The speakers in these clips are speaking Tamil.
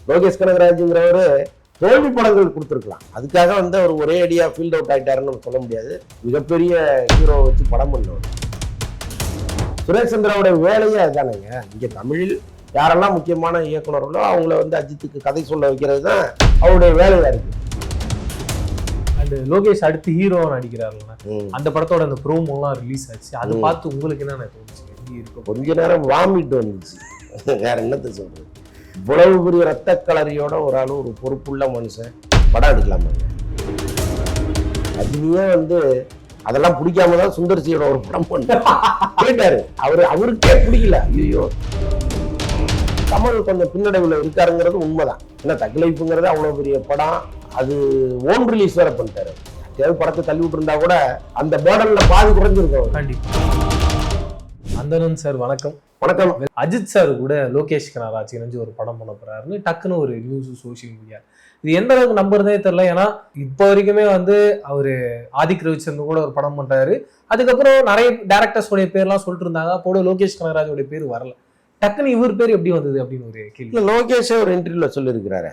லோகேஷ் கனகராஜுங்கிறவரு தோல்வி படங்கள் கொடுத்துருக்கலாம். அதுக்காக வந்து அவர் ஒரே அடியா ஃபீல்ட் அவுட் ஆயிட்டாருன்னு சொல்ல முடியாது. மிகப்பெரிய ஹீரோவை வச்சு படம் பண்ணவர். சுரேஷ் சந்திராவுடைய வேலையே அதுதானேங்க. இங்க தமிழில் யாரெல்லாம் முக்கியமான இயக்குனர்களோ அவங்கள வந்து அஜித்துக்கு கதை சொல்ல வைக்கிறது தான் அவருடைய வேலையா இருக்கு. அண்ட் லோகேஷ் அடுத்து ஹீரோ நடிக்கிறாருல்ல, அந்த படத்தோட அந்த ப்ரோமோலாம் ரிலீஸ் ஆச்சு. அதை பார்த்து உங்களுக்கு என்ன தோணுச்சு? எப்படி இருக்கும்? கொஞ்ச நேரம் வாமிட் வந்துச்சு. வேற என்னத்தை சொல்றது? இவ்வளவு பெரிய ரத்த கலரியோட ஒரு ஆளு, ஒரு பொறுப்புள்ள மனுஷன் படம் எடுக்கலாமாங்க? ரஜினியே வந்து அதெல்லாம் பிடிக்காம தான் சுந்தர்சியோட ஒரு படம் போயிட்டாரு. அவருக்கே பிடிக்கல. ஐயோ, கமல் கொஞ்சம் பின்னடைவுல இருக்காருங்கிறது உண்மைதான். ஏன்னா தக்லைஃப்ங்கிறது அவ்வளவு பெரிய படம், அது ஓன் ரிலீஸ் வேற பண்ணிட்டாரு. படத்தை தள்ளி விட்டு இருந்தா கூட அந்த பேர்டன்ல பாதி குறைஞ்சிருக்கும். கண்டிப்பா. அந்தனன் சார் வணக்கம். வணக்கம். அஜித் சார் கூட லோகேஷ் கனகராஜ் இணைஞ்சு ஒரு படம் பண்ண போறாருன்னு டக்குன்னு ஒரு நியூஸ் சோசியல் மீடியா. இது எந்த அளவுக்கு நம்புறதே தெரியல. ஏன்னா இப்போ வரைக்குமே வந்து அவரு ஆதிக் ரவிச்சந்திரன் கூட ஒரு படம் பண்றாரு. அதுக்கப்புறம் நிறைய டேரக்டர்ஸோடைய பேர்லாம் சொல்லிட்டு இருந்தாங்க. அப்போது லோகேஷ் கனகராஜோட பேர் வரல. டக்குன்னு இவர் பேர் எப்படி வந்தது அப்படின்னு ஒரு கேள்வி. லோகேஷே ஒரு இன்டர்வியூல சொல்லியிருக்கிறாரு,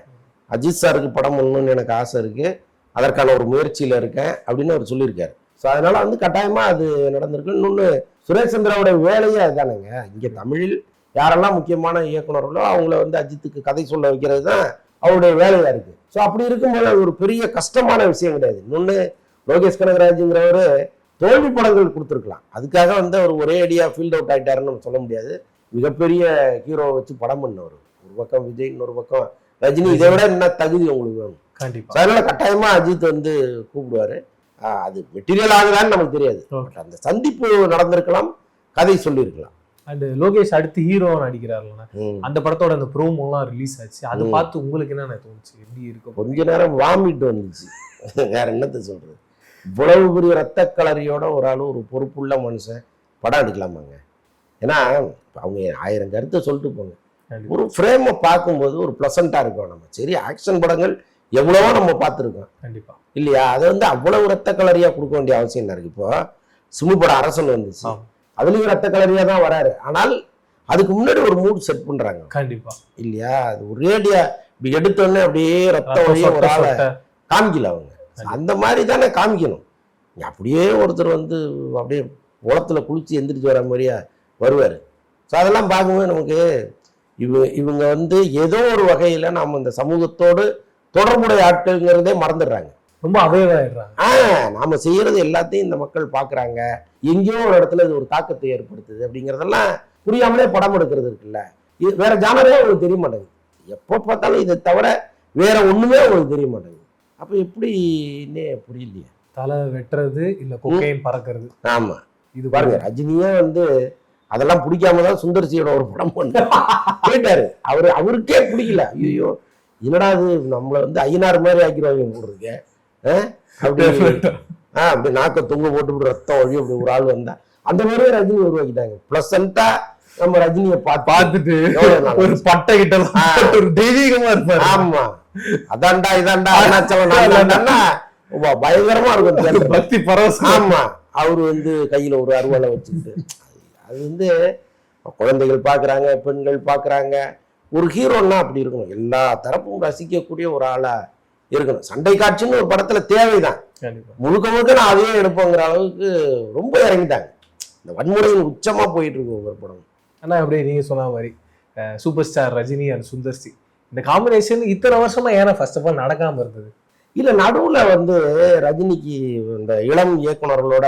அஜித் சாருக்கு படம் பண்ணணும்னு எனக்கு ஆசை இருக்கு, அதற்கான ஒரு முயற்சியில இருக்கேன் அப்படின்னு அவர் சொல்லியிருக்காரு. ஸோ அதனால வந்து கட்டாயமா அது நடந்திருக்கு. இன்னொன்று, சுரேஷ் சந்திராவுடைய வேலையே அதுதானேங்க. இங்க தமிழில் யாரெல்லாம் முக்கியமான இயக்குனர்களோ அவங்கள வந்து அஜித்துக்கு கதை சொல்ல வைக்கிறது தான் அவருடைய வேலையா இருக்கு. ஸோ அப்படி இருக்கும்போது அது ஒரு பெரிய கஷ்டமான விஷயம் கிடையாது. இன்னொன்று, லோகேஷ் கனகராஜுங்கிறவரு தோல்வி படங்கள் கொடுத்துருக்கலாம். அதுக்காக வந்து அவர் ஒரே அடியா ஃபீல்ட் அவுட் ஆயிட்டாருன்னு நம்ம சொல்ல முடியாது. மிகப்பெரிய ஹீரோவை வச்சு படம் பண்ணவர். ஒரு பக்கம் விஜய், இன்னொரு பக்கம் ரஜினி. இதை விட என்ன தகுதி உங்களுக்கு வேணும்? கண்டிப்பா. அதனால கட்டாயமா அஜித் வந்து கூப்பிடுவாரு. அது மெட்டீரியல் ஆகுதான்னு நமக்கு தெரியாது. அந்த சந்திப்பு நடந்திருக்கலாம், கதை சொல்லியிருக்கலாம். அண்ட் லோகேஷ் அடுத்து ஹீரோ நடிக்கிறாருல்ல, அந்த படத்தோட அந்த ப்ரோமோலாம் ரிலீஸ் ஆச்சு. அதை பார்த்து உங்களுக்கு என்ன தோணுச்சு? எப்படி இருக்கும்? கொஞ்ச நேரம் வாமிட் வந்துச்சு. வேற என்னத்தை சொல்றது? இவ்வளவு பெரிய ரத்த கலரியோட ஒரு ஆளு, ஒரு பொறுப்புள்ள மனுஷன் படம் எடுக்கலாமாங்க? ஏன்னா அவங்க 1000 கருத்தை சொல்லிட்டு போங்க. ஒரு ஃப்ரேமை பார்க்கும்போது ஒரு பிளசண்டா இருக்கும். நம்ம சரி ஆக்ஷன் படங்கள் எவ்வளவோ நம்ம பார்த்துருக்கோம். கண்டிப்பா இல்லையா? அதை வந்து அவ்வளவு ரத்த கலரியா கொடுக்க வேண்டிய அவசியம் என்ன இருக்கு? இப்போ சுமி படம் அரசன் வந்துச்சு, அதுலயும் ரத்த கலரியா தான் வராரு. ஆனால் அதுக்கு முன்னாடி ஒரு மூட் செட் பண்றாங்க. கண்டிப்பா இல்லையா? அது ஒரு ரேடியா இப்படி எடுத்தோடனே அப்படியே ரத்த வழியே ஒரு ஆளை காமிக்கல அவங்க. அந்த மாதிரி தானே காமிக்கணும். அப்படியே ஒருத்தர் வந்து அப்படியே உலத்துல குளிச்சு எந்திரிச்சு வர மாதிரியா வருவாரு. ஸோ அதெல்லாம் பார்க்கும்போது நமக்கு இவங்க வந்து ஏதோ ஒரு வகையில நாம இந்த சமூகத்தோடு தொடர்புடைய ஆட்கள்ங்கிறதே மறந்துடுறாங்க. ரொம்ப அவைவாயிடுறாங்க. நாம செய்யறது எல்லாத்தையும் இந்த மக்கள் பாக்குறாங்க. எங்கேயோ ஒரு இடத்துல இது ஒரு தாக்கத்தை ஏற்படுத்துது அப்படிங்கிறதெல்லாம் புரியாமலே படம் எடுக்கிறது இருக்குல்ல. இது வேற ஜானரே உங்களுக்கு தெரிய மாட்டேங்குது. எப்போ பார்த்தாலும் இதை தவிர வேற ஒண்ணுமே உங்களுக்கு தெரிய மாட்டேங்குது. அப்ப எப்படின்னே புரியலையே. தலை வெட்டுறது இல்ல கொக்கைன் பறக்கிறது. ஆமா, இது பாருங்க, ரஜினியே வந்து அதெல்லாம் பிடிக்காம தான் சுந்தர்சியோட ஒரு படம் போயிட்டாரு. அவருக்கே பிடிக்கல. ஐயோ, என்னடா இது, நம்மளை வந்து ஐயனார் மாதிரி ஆக்கிடுவாங்க போடுறதுக்கு. அப்படி நாக்க தொங்க போட்டு ரத்தம் வழி அப்படி ஒரு ஆள் வந்தா அந்த மாதிரியே ரஜினி உருவாக்கிட்டாங்க. பிளசண்டா நம்ம ரஜினியை பார்த்துட்டு ஒரு பட்டை கிட்ட ஒரு தெய்வீகமா இருப்பாரு. ஆமா, அதான்டா இதான்டா பயங்கரமா இருக்கும் பக்தி பரவசம். ஆமா, அவரு வந்து கையில ஒரு அருவாளை வச்சுக்கிட்டு அது வந்து குழந்தைகள் பாக்குறாங்க, பெண்கள் பாக்குறாங்க. ஒரு ஹீரோன்னா அப்படி இருக்கணும், எல்லா தரப்பும் ரசிக்கக்கூடிய ஒரு ஆளா இருக்கணும். சண்டை காட்சின்னு ஒரு படத்துல தேவைதான். முழுக்க முழுக்க நான் அதையே எடுப்போங்கிற அளவுக்கு ரொம்ப இறங்கிட்டாங்க. இந்த வன்முறையின் உச்சமா போயிட்டு இருக்கு ஒவ்வொரு படம். ஆனா அப்படியே நீங்க சொன்ன மாதிரி super star Rajini and Sundar C இந்த காம்பினேஷன் இத்தனை வருஷமா ஏன்னா ஃபர்ஸ்ட் ஆஃப் ஆல் நடக்காம இருந்தது? இல்ல, நடுவுல வந்து ரஜினிக்கு இந்த இளம் இயக்குனர்களோட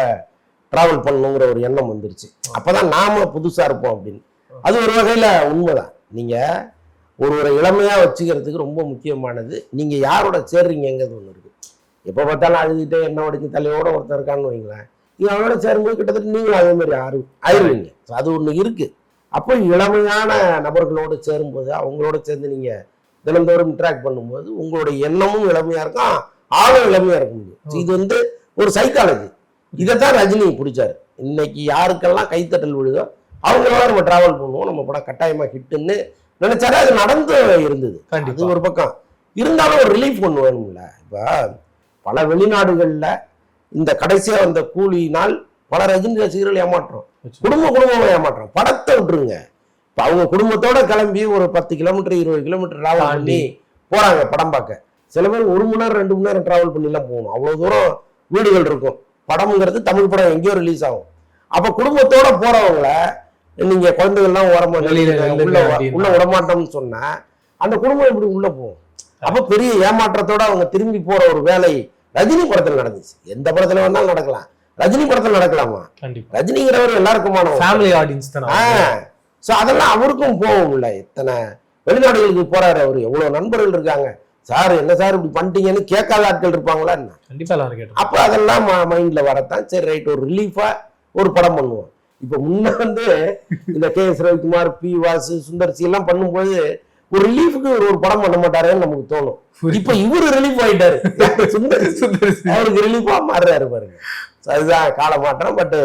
டிராவல் பண்ணணுங்கிற ஒரு எண்ணம் வந்துருச்சு. அப்பதான் நாம புதுசா இருப்போம் அப்படின்னு. அது ஒரு வகையில உண்மைதான். நீங்க ஒரு இளமையா வச்சுக்கிறதுக்கு ரொம்ப முக்கியமானது நீங்க யாரோட சேர்றீங்கிறது ஒண்ணு இருக்கு. எப்ப பார்த்தாலும் அழுதுகிட்டே என்ன உடைஞ்சு தலையோட ஒருத்தர் இருக்கான்னு வைங்களேன், நீங்க அவனோட சேரும்போது கிட்டத்தட்ட நீங்களும் அதே மாதிரி ஆயிடுவீங்க. அது ஒண்ணு இருக்கு. அப்போ இளமையான நபர்களோடு சேரும்போது, அவங்களோட சேர்ந்து நீங்க தினந்தோறும் இன்டராக்ட் பண்ணும்போது உங்களுடைய எண்ணமும் இளமையா இருக்கும், ஆளும் இளமையா இருக்க முடியும். இது வந்து ஒரு சைக்காலஜி. இதைத்தான் ரஜினி பிடிச்சாரு. இன்னைக்கு யாருக்கெல்லாம் கைத்தட்டல் விழுதோ அவங்களோட நம்ம டிராவல் பண்ணுவோம், நம்ம படம் கட்டாயமா ஹிட்டுன்னு நினைச்சாரு. அது நடந்து இருந்தது. அது ஒரு பக்கம் இருந்தாலும் ஒரு ரிலீஃப் ஒன்று வேணும்ல. இப்ப பல வெளிநாடுகள்ல இந்த கடைசியா வந்த கூலினால் பல ரஜினி ரசிகர்கள் ஏமாற்றம், குடும்பமா ஏமாற்றம். படத்தை விட்டுருங்க, இப்ப அவங்க குடும்பத்தோட கிளம்பி ஒரு 10 கிலோமீட்டர் 20 கிலோமீட்டர் டிராவல் பண்ணி போறாங்க படம் பார்க்க. சில பேர் 1 மணி நேரம் 2 மணி நேரம் டிராவல் பண்ணி எல்லாம் போகணும். அவ்வளவு தூரம் வீடுகள் இருக்கும். படம்ங்கிறது தமிழ் படம் எங்கேயோ ரிலீஸ் ஆகும். அப்ப குடும்பத்தோட போறவங்கள நீங்க குழந்தைகள்லாம் ஓரமா உள்ள விடமாட்டோம்னு சொன்னா அந்த குடும்பம் இப்படி உள்ள போகும். அப்ப பெரிய ஏமாற்றத்தோட அவங்க திரும்பி போற ஒரு வேலை ரஜினி படத்துல நடந்துச்சு. எந்த படத்துல வேணாலும் நடக்கலாம், ரஜினி படத்துல நடக்கலாமா? ரஜினிங்கிறவர் எல்லாருக்குமான ஃபேமிலி ஆடியன்ஸ் தான். சோ அதெல்லாம் அவருக்கும் போகும்ல. எத்தனை வெளிநாடுகளுக்கு போறாரு அவரு, எவ்வளவு நண்பர்கள் இருக்காங்க. சார் என்ன சார் இப்படி பண்ணிட்டீங்கன்னு கேட்காத ஆட்கள் இருப்பாங்களா என்ன? அப்ப அதெல்லாம் மைண்ட்ல வரத்தான் சரி ரைட் ஒரு ரிலீஃபா ஒரு படம் பண்ணுவோம். இப்ப முன்ன வந்து இந்த கே.எஸ். ரவிக்குமார், பி. வாசு, சுந்தர்சி எல்லாம் பண்ணும்போது ஒரு ரிலீஃபுக்கு ஒரு படம் பண்ண மாட்டாருன்னு நமக்கு தோணும். இப்ப இவரு ரிலீஃப் ஆயிட்டாரு, அவருக்கு ரிலீஃபா மாறுறாரு பாருங்க. அதுதான் காலமாற்றம். பட்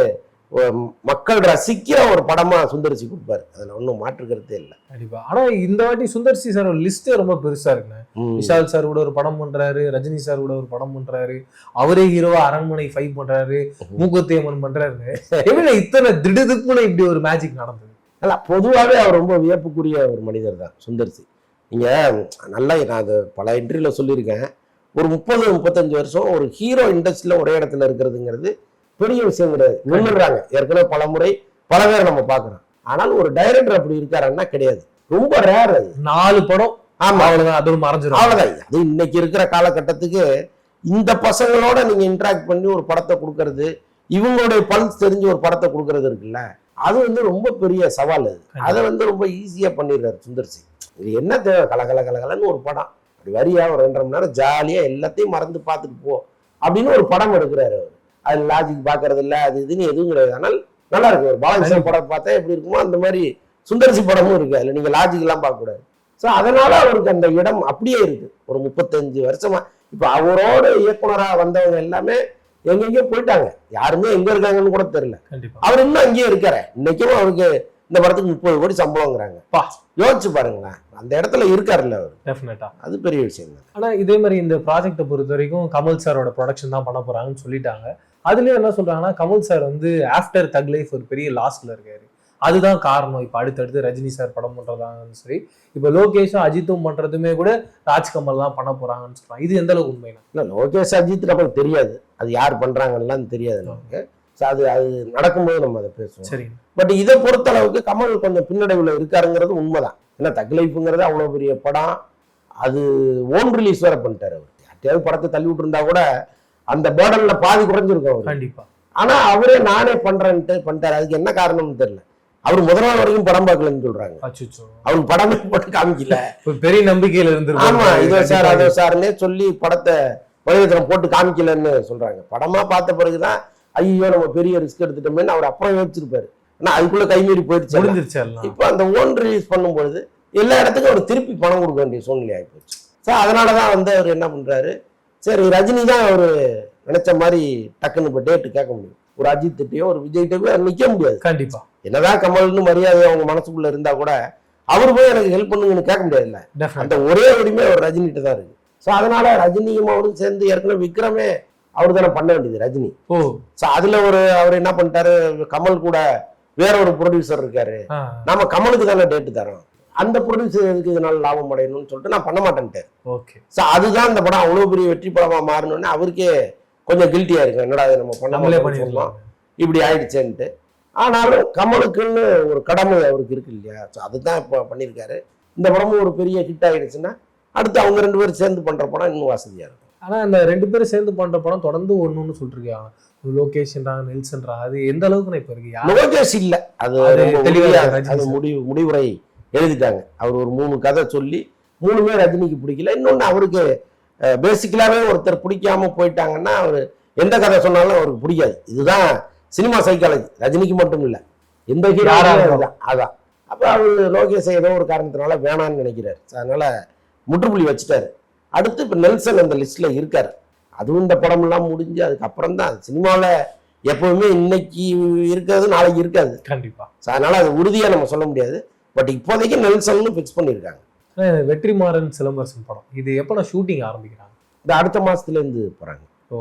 மக்கள் ரசிக்கிற ஒரு படமா சுந்தர்சி கொடுப்பாரு, அதுல ஒன்றும் மாற்று கருத்தே இல்லை. கண்டிப்பா. ஆனா இந்த வாட்டி சுந்தர்சி சார் ஒரு லிஸ்ட் ரொம்ப பெருசா இருக்குங்க. விஷால் சார் கூட ஒரு படம் பண்றாரு, ரஜினி சார் கூட ஒரு படம் பண்றாரு, அவரே ஹீரோவா அரண்மனை 5 பண்றாரு, மூக்குத்தியம்மன் பண்றாரு. எப்படி இத்தனை திடுதிப்புன்னு இப்படி ஒரு மேஜிக் நடந்தது? அல்ல, பொதுவாகவே அவர் ரொம்ப வியப்புக்குரிய ஒரு மனிதர் தான் சுந்தர்சி. நீங்க நல்லா நான் அது பல இன்டர்வியூல சொல்லியிருக்கேன். ஒரு 30-35 வருஷம் ஒரு ஹீரோ இண்டஸ்ட்ரியில ஒரே இடத்துல இருக்கிறதுங்கிறது பெரிய விஷயம் கிடையாது. நின்றுறாங்க ஏற்கனவே பல முறை பல பேர் நம்ம பாக்குறோம். ஆனால் ஒரு டைரக்டர் அப்படி இருக்காருன்னா கிடையாது, ரொம்ப ரேர். அது 4 படம். ஆமா, அவ்வளவுதான், அது மறைஞ்சிடும், அவ்வளவுதான். அது இன்னைக்கு இருக்கிற காலகட்டத்துக்கு இந்த பசங்களோட நீங்க இன்டராக்ட் பண்ணி ஒரு படத்தை கொடுக்கறது, இவங்களுடைய பல்ஸ் தெரிஞ்சு ஒரு படத்தை கொடுக்கறது இருக்குல்ல, அது வந்து ரொம்ப பெரிய சவால். அது அதை வந்து ரொம்ப ஈஸியா பண்ணிடுறாரு சுந்தர்சி. இது என்ன தேவை, கலகலன்னு ஒரு படம் அப்படி வரியா ஒரு 2.5 மணி நேரம் ஜாலியா எல்லாத்தையும் மறந்து பார்த்துட்டு போ அப்படின்னு ஒரு படம் எடுக்கிறாரு அவர். அது லாஜிக் பாக்குறது இல்ல, அது இதுன்னு எதுவும் கிடையாது. ஆனால் நல்லா இருக்கு. ஒரு பாலகிருஷ்ண படம் பார்த்தா எப்படி இருக்குமோ அந்த மாதிரி சுந்தர்சி படமும் இருக்கு. அதுல நீங்க லாஜிக் எல்லாம் பார்க்க கூடாது. ஸோ அதனால அவருக்கு அந்த இடம் அப்படியே இருக்கு. ஒரு 35 வருஷமா இப்ப அவரோட இயக்குனரா வந்தவங்க எல்லாமே எங்கெங்கயோ போயிட்டாங்க, யாருமே எங்க இருக்காங்கன்னு கூட தெரியல. அவர் இன்னும் அங்கேயே இருக்காரு. இன்னைக்கும் அவருக்கு இந்த படத்துக்கு 30 கோடி சம்பளம்ங்கிறாங்க. யோசிச்சு பாருங்களேன், அந்த இடத்துல இருக்காருல்ல அவர். டெஃபினட்டா அது பெரிய விஷயம் தான். ஆனா இதே மாதிரி இந்த ப்ராஜெக்டை பொறுத்த வரைக்கும் கமல் சாரோட ப்ரொடக்ஷன் தான் பண்ண போறாங்கன்னு சொல்லிட்டாங்க. அதுலயும் என்ன சொல்றாங்கன்னா, கமல் சார் வந்து ஆஃப்டர் தக் லைஃப் ஒரு பெரிய லாஸ்ட்ல இருக்காரு, அதுதான் காரணம். இப்ப அடுத்தடுத்து ரஜினி சார் படம் பண்றதாங்கன்னு சரி, இப்ப லோகேஷும் அஜித்தும் பண்றதுமே கூட ராஜ்கமல் தான் பண்ண போறாங்கன்னு சொல்றாங்க. இது எந்த அளவுக்கு உண்மைனா? இல்ல, லோகேஷ் அஜித் நமக்கு தெரியாது, அது யார் பண்றாங்கன்னு தெரியாது நமக்கு. அது நடக்கும்போது நம்ம அதை பேசுவோம். சரி. பட் இதை பொறுத்த அளவுக்கு கமல் கொஞ்சம் பின்னடைவுல இருக்காருங்கிறது உண்மைதான். ஏன்னா தக் லைஃப்ங்கிறது அவ்வளவு பெரிய படம், அது ஓன் ரிலீஸ் வேற பண்ணிட்டாரு அவர். யார்ட்டையாவது படத்தை தள்ளி விட்டு இருந்தா கூட அந்த பேர்டன்ல பாதி குறைஞ்சிருக்கும் கண்டிப்பா. ஆனா அவரே நானே பண்றேன்ட்டு பண்ணிட்டாரு. அதுக்கு என்ன காரணம்னு தெரியல. அவர் முதல் நாள் வரைக்கும் படம் பார்க்கலன்னு சொல்றாங்க. அவருக்கு படமே போட்டு காமிக்கல, பெரிய நம்பிக்கையில இருந்து. ஆமா, இதோ சார் அதோ சார்னே சொல்லி படத்தை வலைதளம் போட்டு காமிக்கலன்னு சொல்றாங்க. படமா பார்த்த பிறகுதான் ஐயோ நம்ம பெரிய ரிஸ்க் எடுத்துட்டோம்னு அவர் அப்புறம் யோசிச்சிருப்பாரு. ஆனா அதுக்குள்ள கைமீறி போயிடுச்சு. இப்ப அந்த ஓன் ரிலீஸ் பண்ணும்பொழுது எல்லா இடத்துக்கும் அவர் திருப்பி பணம் கொடுக்க வேண்டிய சூழ்நிலை ஆகிப்போச்சு. ஸோ அதனாலதான் வந்து அவர் என்ன பண்றாரு, சரி ரஜினி தான் அவரு நினைச்ச மாதிரி டக்குன்னு இப்போ டேட்டு கேட்க முடியும். ஒரு அஜித் திட்டையோ ஒரு விஜய் கிட்டயோ நிக்க முடியாது. கண்டிப்பா. என்னதான் கமல்னு மரியாதை அவங்க மனசுக்குள்ள இருந்தா கூட அவர் போய் எனக்கு ஹெல்ப் பண்ணுங்கன்னு கேட்க முடியாதுல்ல. அந்த ஒரே உரிமை ஒரு ரஜினிகிட்ட தான் இருக்கு. ஸோ அதனால ரஜினியும் அவரும் சேர்ந்து ஏற்கனவே விக்ரமே அவர் தானே பண்ண வேண்டியது ரஜினி. ஸோ அதுல அவர் என்ன பண்ணிட்டாரு, கமல் கூட வேற ஒரு ப்ரொடியூசர் இருக்காரு, நாம கமலுக்கு தானே டேட்டு தரோம், அந்த ப்ரொடியூசருக்கு இதனால லாபம் அடையணும்னு சொல்லிட்டு நான் பண்ண மாட்டேன்ட்டேன். ஸோ அதுதான் இந்த படம் அவ்வளவு பெரிய வெற்றி படமா மாறணும்னு அவருக்கே கொஞ்சம் கில்ட்டியா இருக்கு. என்னடா நம்ம பண்ணலாம் இப்படி ஆயிடுச்சேன்ட்டு. ஆனாலும் கமலுக்குன்னு ஒரு கடமை அவருக்கு இருக்கு இல்லையா, ஸோ அதுதான் இப்போ பண்ணியிருக்காரு. இந்த படமும் ஒரு பெரிய ஹிட் ஆயிடுச்சுன்னா அடுத்து அவங்க 2 பேரும் சேர்ந்து பண்ற படம் இன்னும் வசதியா இருக்கும். ஆனா இந்த 2 பேரும் சேர்ந்து பண்ற படம் தொடர்ந்து ஒண்ணுன்னு சொல்லிட்டு இருக்காங்க. லோகேஷ்ன்றாங்க, நெல்சன்றாங்க. அது எந்த அளவுக்கு இப்ப இருக்கு? லோகேஷ் இல்ல, அது முடிவுரை எழுதிட்டாங்க. அவர் ஒரு 3 கதை சொல்லி 3மே ரஜினிக்கு பிடிக்கல. இன்னொன்னு அவருக்கு பேசிக்கலாவே ஒருத்தர் பிடிக்காம போயிட்டாங்கன்னா அவர் எந்த கதை சொன்னாலும் அவருக்கு பிடிக்காது. இதுதான் சினிமா சைக்காலஜி. ரஜினிக்கு மட்டும் இல்ல, எந்த ஹீரோ அதான். அப்ப அவர் லோகேஷ் ஏதோ ஒரு காரணத்தினால வேணான்னு நினைக்கிறாரு. அதனால முற்றுப்புள்ளி வச்சுட்டாரு. அடுத்து இப்ப நெல்சன் அந்த லிஸ்ட்ல இருக்காரு. அதுவும் இந்த படம் எல்லாம் முடிஞ்சு அதுக்கப்புறம் தான் சினிமாவில எப்பவுமே இன்னைக்கு இருக்கிறது நாளைக்கு இருக்காது கண்டிப்பா. அதனால அது உறுதியா நம்ம சொல்ல முடியாது. பட் இப்போதைக்கு நெல்சன் ஃபிக்ஸ் பண்ணிருக்காங்க. வெற்றிமாறன் சிலம்பரசன் படம் இது எப்ப ஷூட்டிங் ஆரம்பிக்கிறாங்க? இந்த அடுத்த மாசத்துல இருந்து போறாங்க. ஓ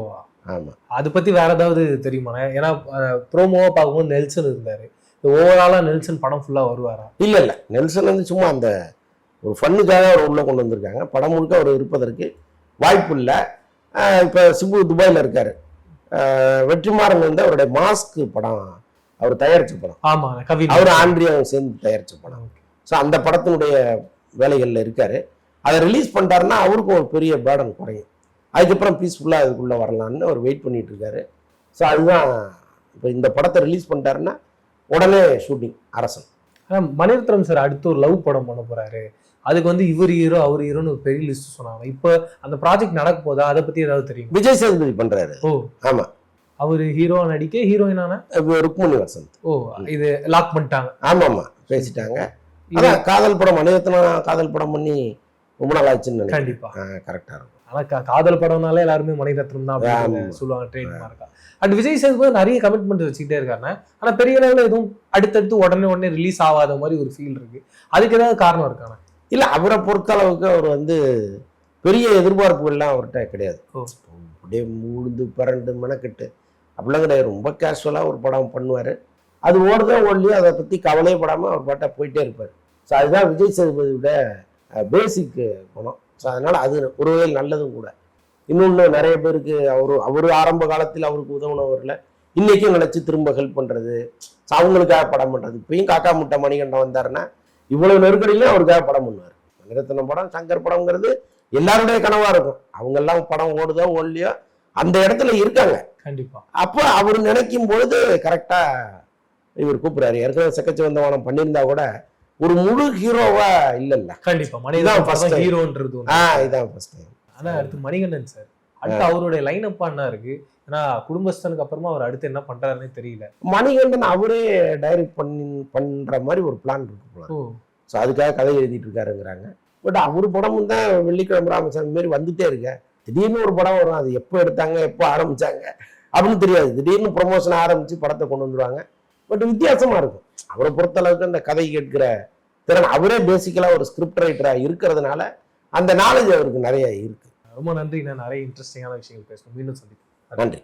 ஆமா. அதை பத்தி வேற ஏதாவது தெரியுமா? ஏன்னா ப்ரோமோவா பார்க்கும்போது நெல்சன் இருந்தாரு, ஓவராலா நெல்சன் படம் ஃபுல்லா வருவாரா? இல்ல நெல்சன் வந்து சும்மா அந்த ஒரு ஃபன்னுக்காக அவர் உள்ள கொண்டு வந்திருக்காங்க. படம் முழுக்க அவர் இருப்பதற்கு வாய்ப்பு இல்லை. இப்போ சிம்பு துபாயில் இருக்காரு. வெற்றிமாறன் வந்து அவருடைய மாஸ்க் படம் அவர் தயாரிச்ச படம். ஆமா, கவின் அவர் ஆண்ட்ரியாவும் சேர்ந்து தயாரிச்ச படம். ஸோ அந்த படத்தினுடைய வேலைகளில் இருக்காரு. அதை ரிலீஸ் பண்ணிட்டாருன்னா அவருக்கும் ஒரு பெரிய பேர்டன் குறையும். அதுக்கப்புறம் பீஸ்ஃபுல்லாக அதுக்குள்ளே வரலான்னு அவர் வெயிட் பண்ணிட்டு இருக்காரு. ஸோ அதுதான் இப்போ இந்த படத்தை ரிலீஸ் பண்ணிட்டாருன்னா உடனே ஷூட்டிங் அரசன். மணிரத்னம் சார் அடுத்து ஒரு லவ் படம் பண்ண போறாரு. அதுக்கு வந்து இவர் ஹீரோ அவர் ஹீரோன்னு ஒரு பெரிய லிஸ்ட் சொன்னாங்க. இப்போ அந்த ப்ராஜெக்ட் நடக்க போதா, அதை பத்தி ஏதாவது தெரியும்? விஜய் சேதுபதி பண்றாரு. ஓ ஆமா, அவரு ஹீரோ நடிக்க ஹீரோயினான ருக்மணி வசந்த். ஓ இது லாக் பண்ணிட்டாங்க. ஆமாமா, பேசிட்டாங்க. அதான் காதல் படம் மணிரத்னம் காதல் படம் பண்ணி ரொம்ப நாள் ஆச்சுன்னு கண்டிப்பா கரெக்டா இருக்கும். ஆனா காதல் படம்னாலே எல்லாருமே மணிரத்னம் தான் அப்படின்னு சொல்லுவாங்க, ட்ரெயின் மார்க்கா. அண்ட் விஜய் சேதுபதி நிறைய கமிட்மெண்ட் வச்சுக்கிட்டே இருக்காங்க. ஆனா பெரிய லெவலில் எதுவும் அடுத்தடுத்து உடனே ரிலீஸ் ஆகாத மாதிரி ஒரு ஃபீல் இருக்கு. அதுக்கு ஏதாவது காரணம் இருக்கானா? இல்ல, அவரை பொறுத்த அளவுக்கு அவர் வந்து பெரிய எதிர்பார்ப்புகள்லாம் அவர்கிட்ட கிடையாது. அப்படியே மூழ்ந்து பரண்டு மெனக்கெட்டு அப்படிலாம் கிடையாது. ரொம்ப கேஷுவலாக ஒரு படம் பண்ணுவார். அது ஓடுதோ ஓடலையோ அதை பற்றி கவலையே படாமல் அவர் பாட்டை போயிட்டே இருப்பார். ஸோ அதுதான் விஜய் சேதுபதியோட பேசிக் படம். ஸோ அதனால் அது ஒரு வகையில் நல்லதும் கூட. இன்னொன்று நிறைய பேருக்கு அவர் ஆரம்ப காலத்தில் அவருக்கு உதவுனவரில் இன்றைக்கும் நினச்சி திரும்ப ஹெல்ப் பண்ணுறது, ஸோ அவங்களுக்காக படம் பண்ணுறது. இப்பயும் காக்கா முட்டை மணிகண்டன் வந்தாருன்னா இவ்வளவு நெருக்கடியிலும் அவருக்காக படம் பண்ணுவார். மணிரத்னம் படம் சங்கர் படம்ங்கிறது எல்லாருடைய கனவா இருக்கும். அவங்க எல்லாம் படம் ஓடுதோ ஓடலையோ அந்த இடத்துல இருக்காங்க கண்டிப்பா. அப்போ அவர் நினைக்கும் பொழுது கரெக்டா இவர் கூப்பிடுறாரு. ஏற்கனவே செக்கச்சி வந்த வானம் பண்ணியிருந்தா கூட ஒரு முழு ஹீரோவா இல்ல. கண்டிப்பா மணிதான் ஃபர்ஸ்ட் ஹீரோன்றது. இதான் ஃபர்ஸ்ட் டைம். ஆனா அடுத்து மணிகண்டன் சார் அடுத்து அவருடைய லைன் அப்பா என்ன இருக்கு? ஏன்னா குடும்பஸ்தனுக்கு அப்புறமா அவர் அடுத்து என்ன பண்றாருன்னே தெரியல. மணிகண்டன் அவரே டைரக்ட் பண்ற மாதிரி ஒரு பிளான் இருக்கு போல. ஸோ அதுக்காக கதை எழுதிட்டு இருக்காருங்கிறாங்க. பட் அவரு படமும் தான் வெள்ளிக்கிழமை ராமசாமி மாரி வந்துட்டே இருக்க. திடீர்னு ஒரு படம் வரும், அது எப்போ எடுத்தாங்க எப்போ ஆரம்பிச்சாங்க அப்படின்னு தெரியாது. திடீர்னு ப்ரொமோஷன் ஆரம்பிச்சு படத்தை கொண்டு வந்துடுவாங்க. பட் வித்தியாசமா இருக்கும். அவரை பொறுத்த அளவுக்கு அந்த கதை கேட்கிற திறன், அவரே பேசிக்கலா ஒரு ஸ்கிரிப்ட் ரைட்டரா இருக்கிறதுனால அந்த நாலேஜ் அவருக்கு நிறைய இருக்கு. ரொம்ப நன்றி. நான் நிறைய இன்ட்ரெஸ்டிங்கான விஷயங்கள் பேசணும். மீண்டும் சந்திப்போம். நன்றி.